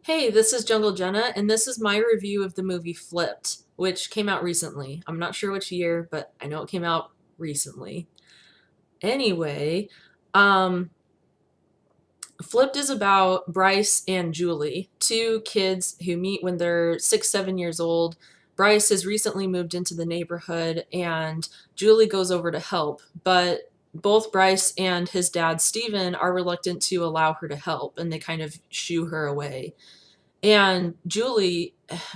Hey, this is Jungle Jenna, and this is my review of the movie Flipped, which came out recently. I'm not sure which year, but I know it came out recently. Anyway, um, Flipped is about Bryce and Julie, two kids who meet when they're 6, 7 years old. Bryce has recently moved into the neighborhood, and Julie goes over to help, but both Bryce and his dad, Steven, are reluctant to allow her to help, and they kind of shoo her away. And Julie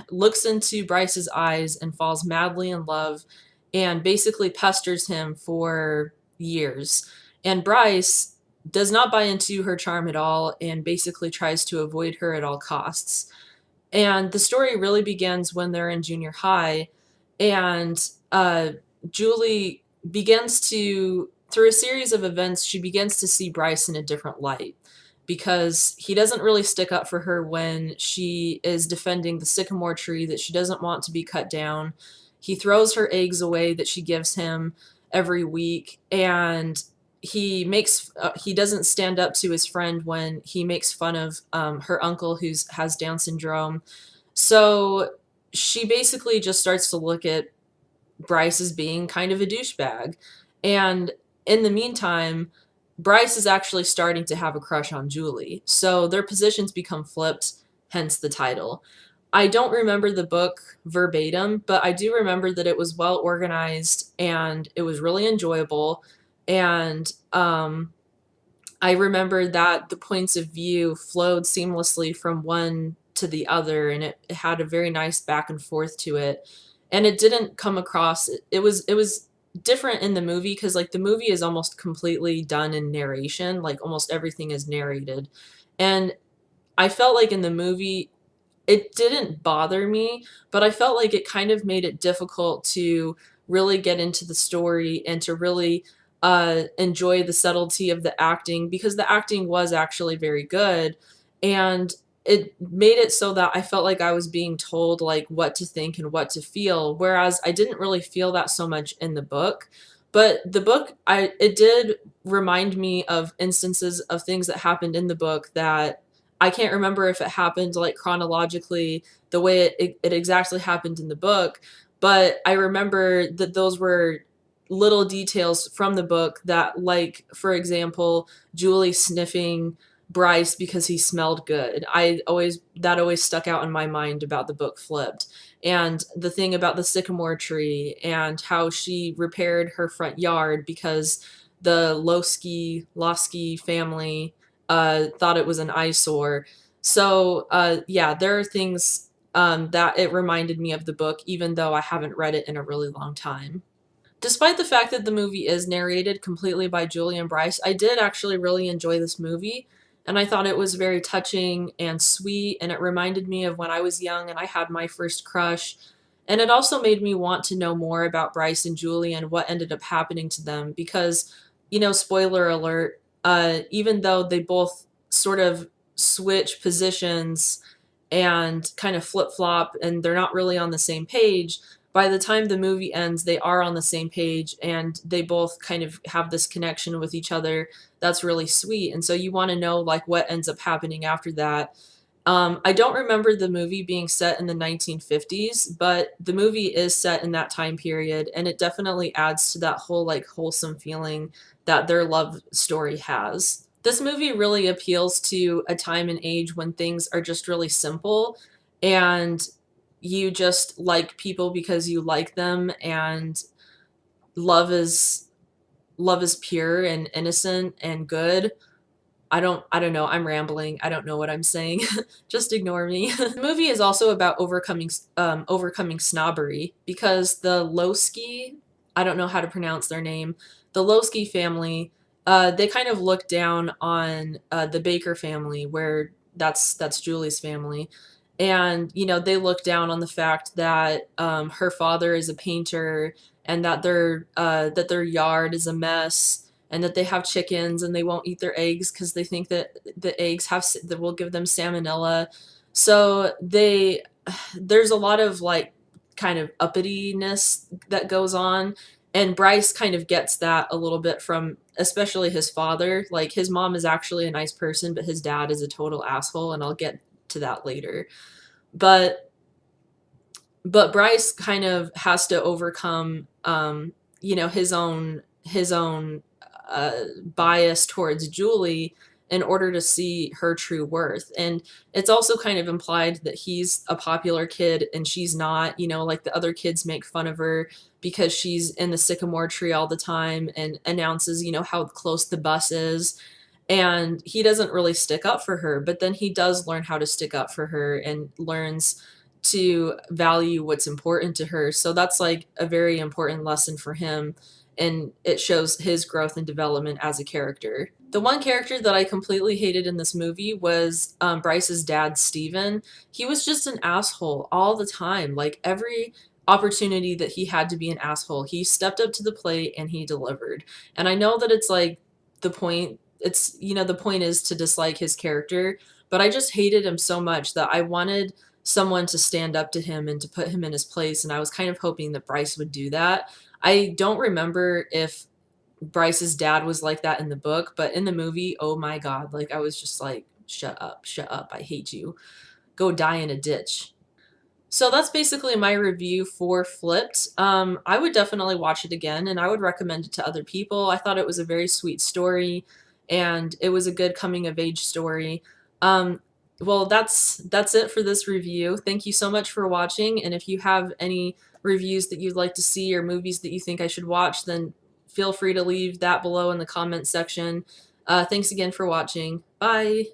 looks into Bryce's eyes and falls madly in love and basically pesters him for years. And Bryce does not buy into her charm at all and basically tries to avoid her at all costs. And the story really begins when they're in junior high, and Julie begins to, through a series of events, she begins to see Bryce in a different light because he doesn't really stick up for her when she is defending the sycamore tree that she doesn't want to be cut down. He throws her eggs away that she gives him every week, and he doesn't stand up to his friend when he makes fun of her uncle who has Down syndrome. So she basically just starts to look at Bryce as being kind of a douchebag. And in the meantime, Bryce is actually starting to have a crush on Julie. So their positions become flipped, hence the title. I don't remember the book verbatim, but I do remember that it was well organized and it was really enjoyable. And I remember that the points of view flowed seamlessly from one to the other, and it had a very nice back and forth to it. And it didn't come across. It was different in the movie because like the movie is almost completely done in narration, like almost everything is narrated, and I felt like in the movie it didn't bother me, but I felt like it kind of made it difficult to really get into the story and to really enjoy the subtlety of the acting because the acting was actually very good. And it made it so that I felt like I was being told like what to think and what to feel, whereas I didn't really feel that so much in the book. But the book, it did remind me of instances of things that happened in the book that I can't remember if it happened like chronologically the way it exactly happened in the book, but I remember that those were little details from the book that, like, for example, Julie sniffing Bryce because he smelled good. That always stuck out in my mind about the book Flipped. And the thing about the sycamore tree and how she repaired her front yard because the Losky family thought it was an eyesore. So yeah, there are things that it reminded me of the book, even though I haven't read it in a really long time. Despite the fact that the movie is narrated completely by Julie and Bryce, I did actually really enjoy this movie, and I thought it was very touching and sweet, and it reminded me of when I was young and I had my first crush. And it also made me want to know more about Bryce and Julie and what ended up happening to them because, spoiler alert, even though they both sort of switch positions and kind of flip flop and they're not really on the same page, by the time the movie ends, they are on the same page and they both kind of have this connection with each other that's really sweet. And so you want to know like what ends up happening after that. I don't remember the movie being set in the 1950s, but the movie is set in that time period, and it definitely adds to that whole like wholesome feeling that their love story has. This movie really appeals to a time and age when things are just really simple and you just like people because you like them, and love is love is pure and innocent and good. I don't know, I'm rambling. I don't know what I'm saying. Just ignore me. The movie is also about overcoming snobbery because the Losky, I don't know how to pronounce their name, the Losky family, they kind of look down on the Baker family, where that's Julie's family. And they look down on the fact that her father is a painter, and that their yard is a mess, and that they have chickens and they won't eat their eggs because they think that the eggs that will give them salmonella. So there's a lot of like kind of uppityness that goes on, and Bryce kind of gets that a little bit from especially his father. Like his mom is actually a nice person, but his dad is a total asshole, and I'll get to that later. But Bryce kind of has to overcome, his own bias towards Julie in order to see her true worth. And it's also kind of implied that he's a popular kid and she's not. Like the other kids make fun of her because she's in the sycamore tree all the time and announces, how close the bus is, and he doesn't really stick up for her, but then he does learn how to stick up for her and learns to value what's important to her. So that's like a very important lesson for him, and it shows his growth and development as a character. The one character that I completely hated in this movie was Bryce's dad, Steven. He was just an asshole all the time. Like every opportunity that he had to be an asshole, he stepped up to the plate and he delivered. And I know that it's like the point the point is to dislike his character, but I just hated him so much that I wanted someone to stand up to him and to put him in his place, and I was kind of hoping that Bryce would do that. I don't remember if Bryce's dad was like that in the book, but in the movie, oh my god, like I was just like, shut up, I hate you. Go die in a ditch. So that's basically my review for Flipped. I would definitely watch it again, and I would recommend it to other people. I thought it was a very sweet story, and it was a good coming of age story. Um, well, that's it for this review. Thank you so much for watching, and if you have any reviews that you'd like to see or movies that you think I should watch, then feel free to leave that below in the comment section. Thanks again for watching. Bye!